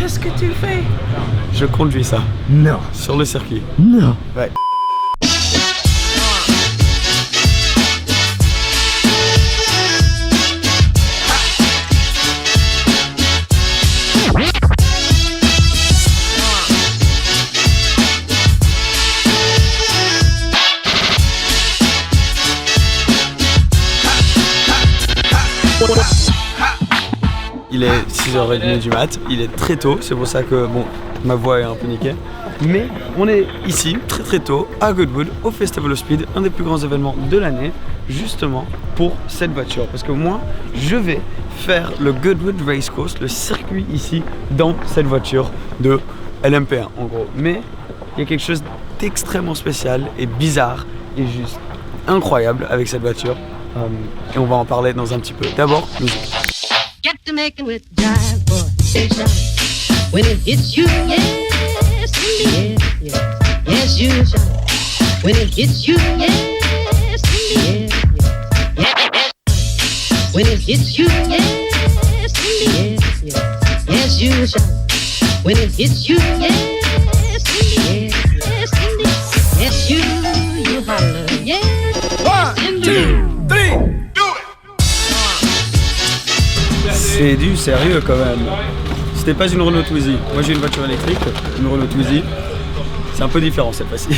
Qu'est-ce que tu fais? Je conduis ça. Non. Sur le circuit. Non. Ouais. Il est 6h30 du mat, il est très tôt, c'est pour ça que bon, ma voix est un peu niquée. Mais on est ici très tôt à Goodwood au Festival of Speed, un des plus grands événements de l'année, justement pour cette voiture. Parce que moi, je vais faire le Goodwood Race Course, le circuit ici dans cette voiture de LMP1 en gros. Mais il y a quelque chose d'extrêmement spécial et bizarre et juste incroyable avec cette voiture. Et on va en parler dans un petit peu. D'abord, musique. Got to make it with jive, boy. When it hits you, yes, indeed. Yes, yes, you shine. When it hits you, yes, indeed. Yes, when it hits you, yes, indeed. Yes, you shine. When it hits you, yes, indeed. Yes, indeed. Yes, you holler. Yes, indeed. C'est du sérieux quand même. C'était pas une Renault Twizy. Moi j'ai une voiture électrique, une Renault Twizy. C'est un peu différent cette fois-ci.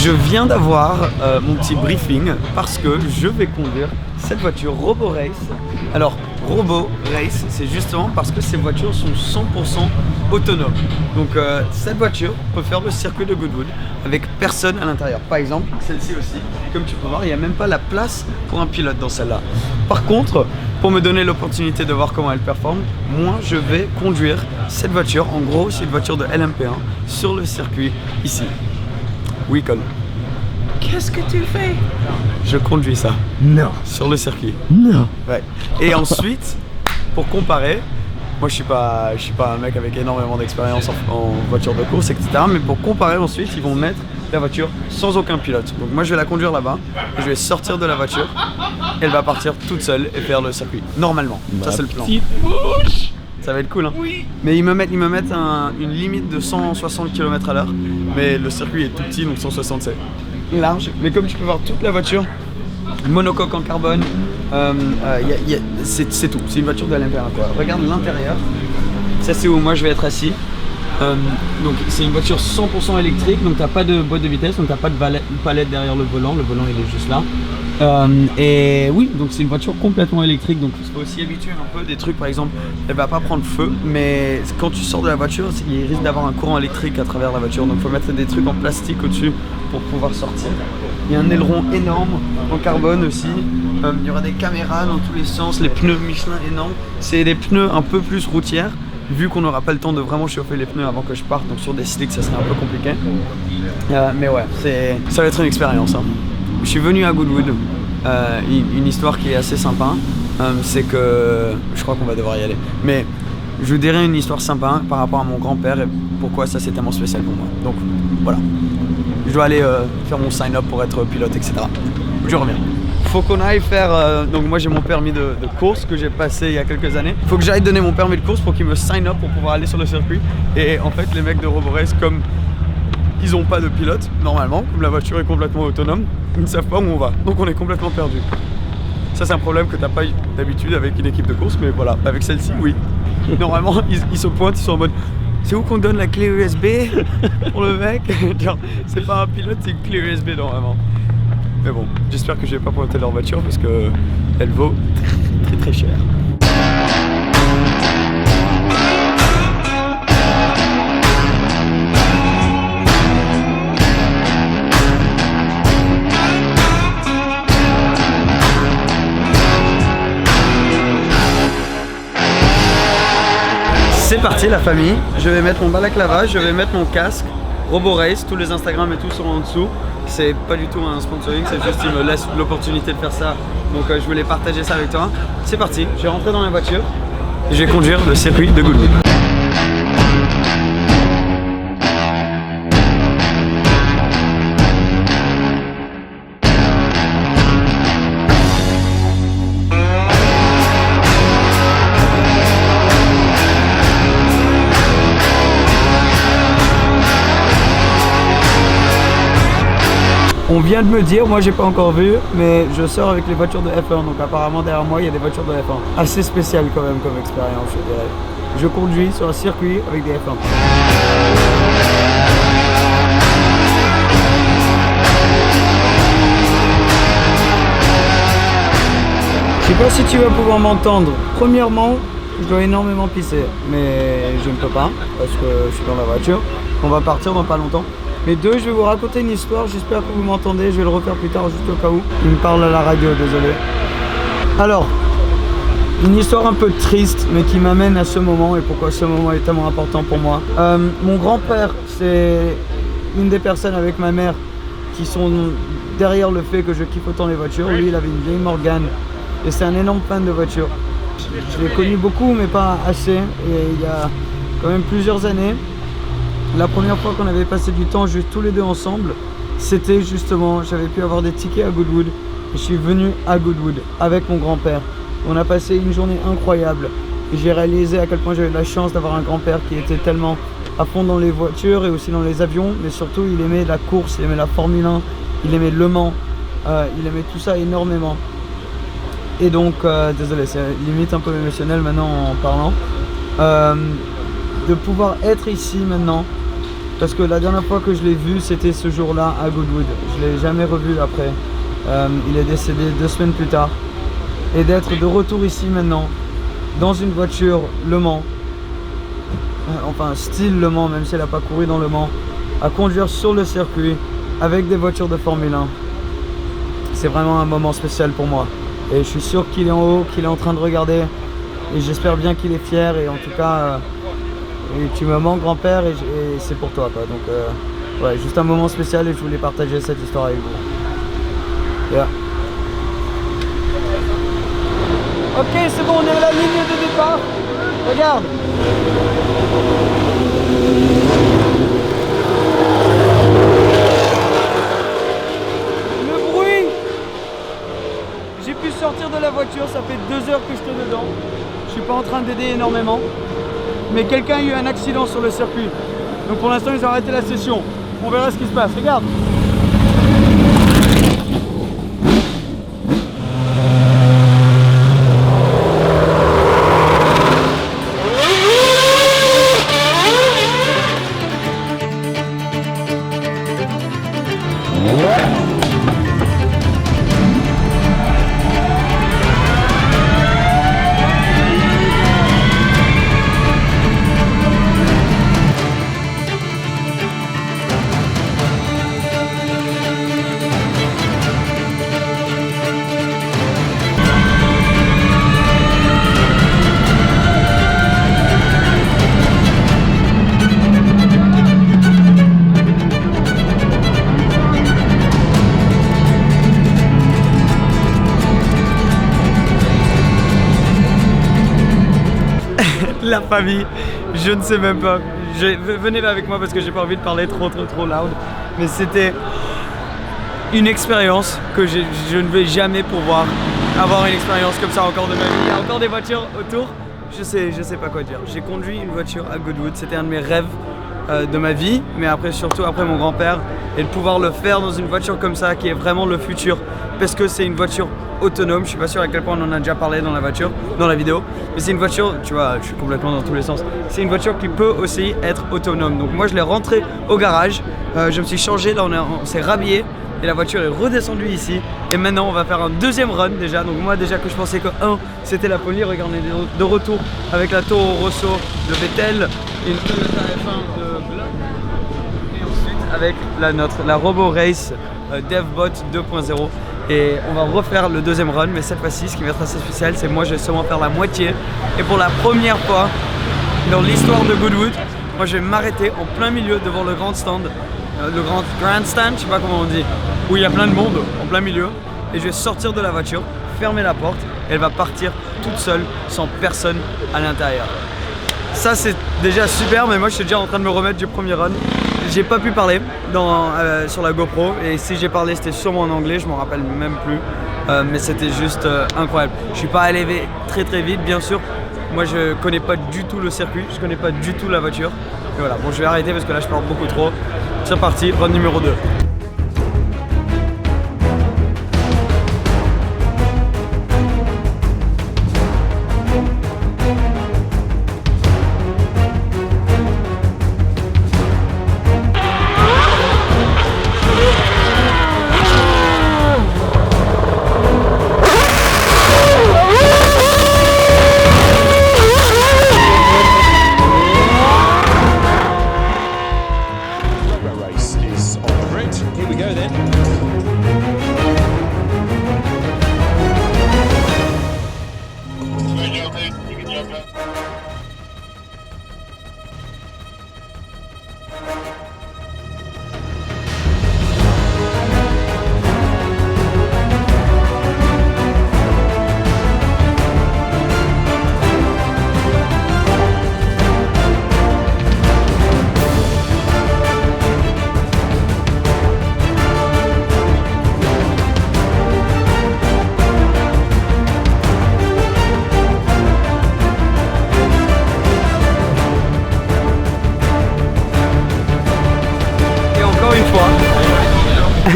Je viens d'avoir mon petit briefing parce que je vais conduire cette voiture Robo Race. Alors Robo Race, c'est justement parce que ces voitures sont 100% autonomes. Donc cette voiture peut faire le circuit de Goodwood avec personne à l'intérieur. Par exemple, celle-ci aussi, comme tu peux voir, il n'y a même pas la place pour un pilote dans celle-là. Par contre, pour me donner l'opportunité de voir comment elle performe, moi je vais conduire cette voiture. En gros, c'est une voiture de LMP1 sur le circuit ici. Oui, Cole. Qu'est-ce que tu fais? Je conduis ça. Non. Sur le circuit. Non. Ouais. Et ensuite, pour comparer, moi je suis pas un mec avec énormément d'expérience en voiture de course, etc. Mais pour comparer ensuite, ils vont mettre la voiture sans aucun pilote. Donc moi je vais la conduire là-bas, et je vais sortir de la voiture, elle va partir toute seule et faire le circuit. Normalement, ça c'est le plan. Ça va être cool, hein. Oui. Mais ils me mettent une limite de 160 km/h, mais le circuit est tout petit, donc 160 c'est large. Mais comme tu peux voir toute la voiture, monocoque en carbone, c'est tout. C'est une voiture de LMP1 quoi. Regarde l'intérieur. Ça c'est où moi je vais être assis. Donc c'est une voiture 100% électrique, donc t'as pas de boîte de vitesse, donc t'as pas de palette derrière le volant il est juste là. Et oui, donc c'est une voiture complètement électrique, donc il faut aussi habituer un peu des trucs. Par exemple, elle va pas prendre feu, mais quand tu sors de la voiture, il risque d'avoir un courant électrique à travers la voiture, donc il faut mettre des trucs en plastique au-dessus pour pouvoir sortir. Il y a un aileron énorme en carbone aussi, il y aura des caméras dans tous les sens, les pneus Michelin énormes, c'est des pneus un peu plus routières, vu qu'on n'aura pas le temps de vraiment chauffer les pneus avant que je parte, donc sur des slicks ça serait un peu compliqué. Mais ouais, ça va être une expérience, hein. Je suis venu à Goodwood, une histoire qui est assez sympa, c'est que je crois qu'on va devoir y aller, mais je vous dirai une histoire sympa par rapport à mon grand-père et pourquoi ça c'est tellement spécial pour moi. Donc voilà, je dois aller faire mon sign-up pour être pilote, etc. Je reviens. Faut qu'on aille faire, donc moi j'ai mon permis de course que j'ai passé il y a quelques années. Faut que j'aille donner mon permis de course pour qu'ils me sign up pour pouvoir aller sur le circuit. Et en fait les mecs de Robo Race, comme ils n'ont pas de pilote normalement, comme la voiture est complètement autonome, ils ne savent pas où on va, donc on est complètement perdu. Ça c'est un problème que t'as pas d'habitude avec une équipe de course, mais voilà, avec celle-ci oui. Normalement ils se pointent, ils sont en mode c'est où qu'on donne la clé USB pour le mec? C'est pas un pilote, c'est une clé USB normalement. Mais bon, j'espère que je vais pas pointer leur voiture parce que elle vaut très cher. C'est parti la famille, je vais mettre mon balaclava, je vais mettre mon casque, Robo Race, tous les Instagram et tout seront en dessous. C'est pas du tout un sponsoring, c'est juste qu'ils me laissent l'opportunité de faire ça. Donc je voulais partager ça avec toi. C'est parti, je vais rentrer dans la voiture et je vais conduire le circuit de Goodwood. On vient de me dire, moi j'ai pas encore vu, mais je sors avec les voitures de F1, donc apparemment derrière moi il y a des voitures de F1. Assez spécial quand même comme expérience, je dirais. Je conduis sur un circuit avec des F1. Je sais pas si tu vas pouvoir m'entendre. Premièrement, je dois énormément pisser, mais je ne peux pas parce que je suis dans la voiture. On va partir dans pas longtemps. Mais deux, je vais vous raconter une histoire, j'espère que vous m'entendez, je vais le refaire plus tard juste au cas où. Il me parle à la radio, désolé. Alors, une histoire un peu triste, mais qui m'amène à ce moment et pourquoi ce moment est tellement important pour moi. Mon grand-père, c'est une des personnes avec ma mère qui sont derrière le fait que je kiffe autant les voitures. Lui, il avait une vieille Morgane et c'est un énorme fan de voitures. Je l'ai connu beaucoup, mais pas assez. Et il y a quand même plusieurs années, la première fois qu'on avait passé du temps juste tous les deux ensemble, c'était justement, j'avais pu avoir des tickets à Goodwood et je suis venu à Goodwood avec mon grand-père. On a passé une journée incroyable et j'ai réalisé à quel point j'avais la chance d'avoir un grand-père qui était tellement à fond dans les voitures et aussi dans les avions, mais surtout il aimait la course, il aimait la Formule 1, il aimait Le Mans, il aimait tout ça énormément. Et donc, désolé, c'est limite un peu émotionnel maintenant en parlant, de pouvoir être ici maintenant. Parce que la dernière fois que je l'ai vu, c'était ce jour-là à Goodwood. Je ne l'ai jamais revu après. Il est décédé 2 semaines plus tard. Et d'être de retour ici maintenant, dans une voiture Le Mans, enfin style Le Mans, même si elle n'a pas couru dans Le Mans, à conduire sur le circuit avec des voitures de Formule 1. C'est vraiment un moment spécial pour moi. Et je suis sûr qu'il est en haut, qu'il est en train de regarder. Et j'espère bien qu'il est fier. Et en tout cas... Et tu me manques grand-père et c'est pour toi quoi. Donc ouais, juste un moment spécial et je voulais partager cette histoire avec vous. Yeah. Ok, c'est bon, on est à la ligne de départ. Regarde. Le bruit. J'ai pu sortir de la voiture, ça fait 2 heures que je suis dedans. Je suis pas en train d'aider énormément. Mais quelqu'un a eu un accident sur le circuit. Donc pour l'instant ils ont arrêté la session. On verra ce qui se passe. Regarde. La famille, je ne sais même pas. Venez avec moi parce que j'ai pas envie de parler trop loud. Mais c'était une expérience que je ne vais jamais pouvoir avoir une expérience comme ça encore de ma vie. Il y a encore des voitures autour. Je sais pas quoi dire. J'ai conduit une voiture à Goodwood. C'était un de mes rêves de ma vie, mais après surtout après mon grand-père, et de pouvoir le faire dans une voiture comme ça qui est vraiment le futur, parce que c'est une voiture autonome. Je suis pas sûr à quel point on en a déjà parlé dans la voiture, dans la vidéo, mais c'est une voiture, tu vois, je suis complètement dans tous les sens, c'est une voiture qui peut aussi être autonome. Donc moi je l'ai rentrée au garage, je me suis changé, là on s'est rhabillé et la voiture est redescendue ici, et maintenant on va faire un deuxième run déjà. Donc moi déjà que je pensais que c'était la folie, regardez, de retour avec la Toro Rosso de Vettel et une Toyota F1 de Glock, et ensuite avec la nôtre, la Robo Race DevBot 2.0. Et on va refaire le deuxième run, mais cette fois-ci, ce qui va être assez spécial, c'est moi je vais seulement faire la moitié. Et pour la première fois dans l'histoire de Goodwood, moi je vais m'arrêter en plein milieu devant le grand stand, le grand grandstand, je sais pas comment on dit, où il y a plein de monde en plein milieu. Et je vais sortir de la voiture, fermer la porte, et elle va partir toute seule, sans personne à l'intérieur. Ça c'est déjà super, mais moi je suis déjà en train de me remettre du premier run. J'ai pas pu parler sur la GoPro, et si j'ai parlé c'était sûrement en anglais, je m'en rappelle même plus, mais c'était juste incroyable. Je suis pas allé très vite bien sûr, moi je connais pas du tout le circuit, je connais pas du tout la voiture, et voilà, bon je vais arrêter parce que là je parle beaucoup trop. C'est parti, run numéro 2. we go then.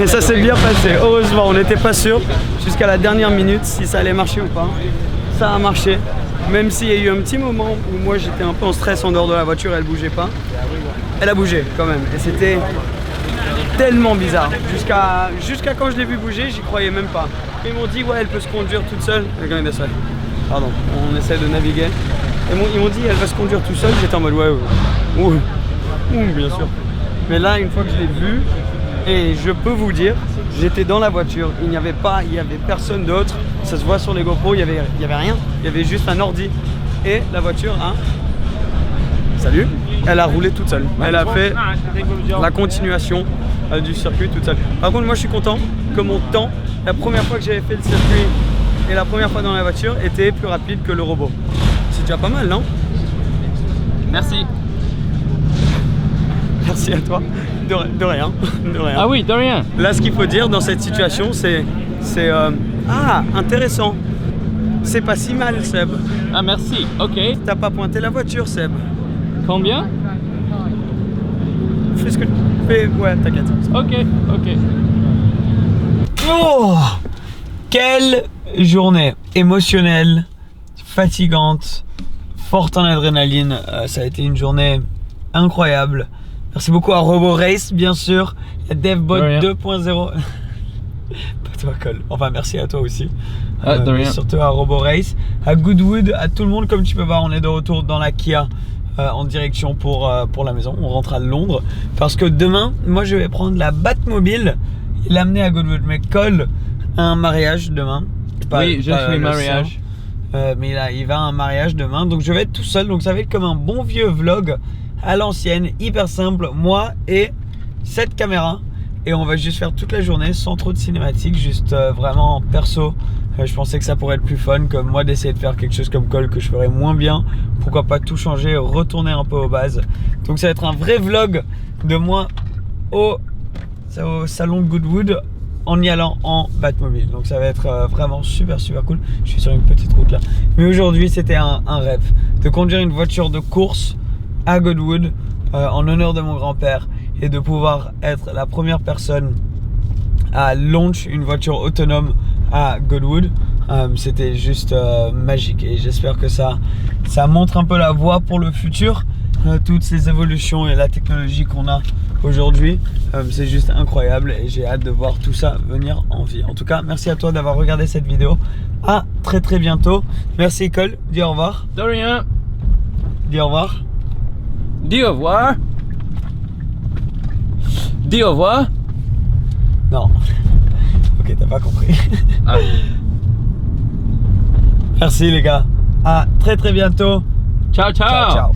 Et ça s'est bien passé, heureusement, on n'était pas sûr jusqu'à la dernière minute si ça allait marcher ou pas. Ça a marché, même s'il y a eu un petit moment où moi j'étais un peu en stress en dehors de la voiture, elle bougeait pas. Elle a bougé quand même, et c'était tellement bizarre. Jusqu'à quand je l'ai vu bouger, j'y croyais même pas. Ils m'ont dit ouais, elle peut se conduire toute seule. Pardon, on essaie de naviguer. Et ils m'ont dit elle va se conduire tout seul, j'étais en mode ouais, bien sûr. Mais là, une fois que je l'ai vu, et je peux vous dire, j'étais dans la voiture, il n'y avait personne d'autre, ça se voit sur les GoPro, il y avait rien, il y avait juste un ordi. Et la voiture salut, elle a roulé toute seule. Elle a fait la continuation du circuit toute seule. Par contre, moi je suis content que mon temps, la première fois que j'avais fait le circuit et la première fois dans la voiture, était plus rapide que le robot. C'est déjà pas mal, non? Merci. Merci à toi. De rien. Ah oui, de rien. Là, ce qu'il faut dire dans cette situation, c'est intéressant. C'est pas si mal, Seb. Ah merci, ok. T'as pas pointé la voiture, Seb. Combien? Fais ce que tu fais. Ouais, t'inquiète. Ok. Oh, quelle journée émotionnelle, fatigante, forte en adrénaline. Ça a été une journée incroyable. Merci beaucoup à RoboRace, bien sûr, à DevBot 2.0. Pas toi, Cole. Enfin, merci à toi aussi. De rien. Surtout à RoboRace, à Goodwood, à tout le monde. Comme tu peux voir, on est de retour dans la Kia en direction pour la maison. On rentre à Londres parce que demain, moi, je vais prendre la Batmobile et l'amener à Goodwood. Mais Cole a un mariage demain. Oui, je suis mariage. Mais il va à un mariage demain, donc je vais être tout seul. Donc ça va être comme un bon vieux vlog à l'ancienne, hyper simple, moi et cette caméra, et on va juste faire toute la journée sans trop de cinématiques, juste vraiment perso. Je pensais que ça pourrait être plus fun que moi d'essayer de faire quelque chose comme Cole que je ferais moins bien. Pourquoi pas tout changer, retourner un peu aux bases. Donc ça va être un vrai vlog de moi au salon de Goodwood en y allant en Batmobile. Donc ça va être vraiment super cool. Je suis sur une petite route là. Mais aujourd'hui c'était un rêve de conduire une voiture de course à Goodwood en honneur de mon grand-père et de pouvoir être la première personne à launch une voiture autonome à Goodwood. C'était juste magique et j'espère que ça montre un peu la voie pour le futur. Toutes ces évolutions et la technologie qu'on a aujourd'hui, c'est juste incroyable et j'ai hâte de voir tout ça venir en vie. En tout cas, merci à toi d'avoir regardé cette vidéo. À très bientôt. Merci Cole, dis au revoir. De rien. Dis au revoir. Dis au revoir. Dis au revoir. Non. Ok, t'as pas compris. Ah. Merci les gars. À très bientôt. Ciao. Ciao.